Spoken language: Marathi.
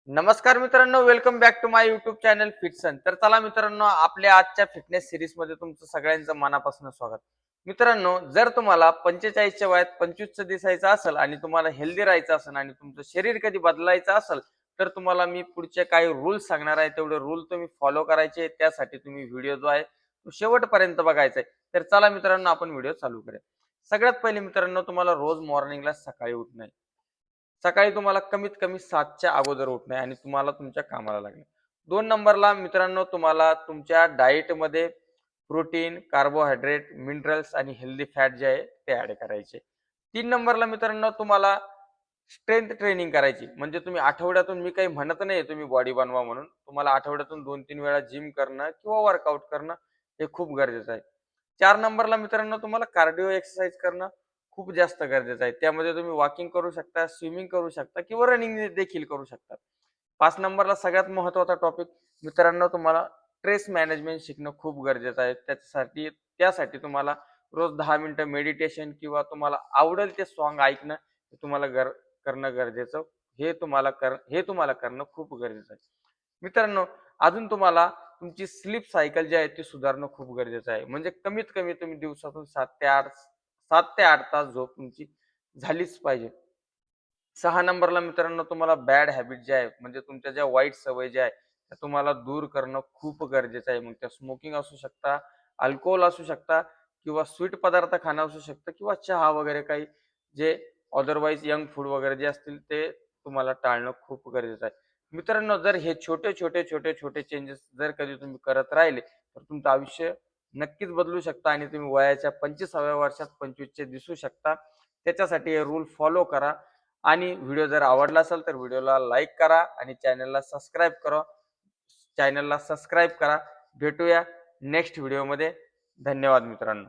नमस्कार मित्रांनो, welcome back to my YouTube channel फिटसन. तर चला मित्रांनो, आपल्या आजच्या फिटनेस सिरीज मध्ये तुमचं सगळ्यांचं मनापासून स्वागत. मित्रांनो, जर तुम्हाला 45च्या वयात 25चं दिसायचं असेल आणि तुम्हाला हेल्दी राहायचं असेल आणि तुमचं शरीर कधी बदलायचं असेल, तर तुम्हाला मी पुढचे काही रूल्स सांगणार आहे. तेवढे रूल तुम्ही फॉलो करायचे. त्यासाठी तुम्ही व्हिडिओ जो आहे तो शेवटपर्यंत बघायचा आहे. तर चला मित्रांनो, आपण व्हिडिओ चालू करूया. सगळ्यात पहिले मित्रांनो, तुम्हाला रोज मॉर्निंगला सकाळी उठणे. सकाळी तुम्हाला कमीत कमी 7च्या अगोदर उठणे आणि तुम्हाला तुमच्या कामाला लागणे. 2 नंबरला मित्रांनो, तुम्हाला तुमच्या डाएटमध्ये प्रोटीन, कार्बोहायड्रेट, मिनरल्स आणि हेल्दी फॅट जे आहे ते ॲड करायचे. 3 नंबरला मित्रांनो, तुम्हाला स्ट्रेंथ ट्रेनिंग करायची. म्हणजे तुम्ही आठवड्यातून, मी काही म्हणत नाही तुम्ही बॉडी बनवा म्हणून. तुम्हाला आठवड्यातून 2-3 वेळा जिम करणं किंवा वर्कआउट करणं हे खूप गरजेचं आहे. 4 नंबरला मित्रांनो, तुम्हाला कार्डिओ एक्सरसाइज करणं खूप जास्त गरजेचं आहे. त्यामध्ये तुम्ही वॉकिंग करू शकता, स्विमिंग करू शकता किंवा रनिंग देखील करू शकता. 5 नंबरला सगळ्यात महत्त्वाचा टॉपिक मित्रांनो, तुम्हाला स्ट्रेस मॅनेजमेंट शिकणं खूप गरजेचं आहे. त्यासाठी तुम्हाला रोज 10 मिनिटं मेडिटेशन किंवा तुम्हाला आवडेल ते सॉन्ग ऐकणं हे तुम्हाला करणं गरजेचं हे तुम्हाला करणं खूप गरजेचं आहे. मित्रांनो, अजून तुम्हाला तुमची स्लीप सायकल जी आहे ती सुधारणं खूप गरजेचं आहे. म्हणजे कमीत कमी तुम्ही दिवसातून 7 ते 8 तास झोप तुमची झालीच पाहिजे. 6 नंबरला मित्रांनो, तुम्हाला बॅड हॅबिट जे आहे म्हणजे तुमच्या ज्या वाईट सवयी ज्या आहेत त्या तुम्हाला दूर करणं खूप गरजेचं आहे. मग त्या स्मोकिंग असू शकता, अल्कोहोल असू शकता किंवा स्वीट पदार्थ खाणं असू शकतं किंवा चहा वगैरे काही जे अदरवाईज यंग फूड वगैरे जे असतील ते तुम्हाला टाळणं खूप गरजेचं आहे. मित्रांनो, जर हे छोटे चेंजेस जर कधी तुम्ही करत राहिले तर तुमचं आयुष्य नक्कीच बदलू शकता आणि तुम्ही वयाच्या 25व्या वर्षात 25चे दिसू शकता. त्याच्यासाठी हे रूल फॉलो करा आणि व्हिडिओ जर आवडला असेल तर व्हिडिओला लाईक करा आणि चॅनलला सबस्क्राईब करा. भेटूया नेक्स्ट व्हिडिओमध्ये. धन्यवाद मित्रांनो.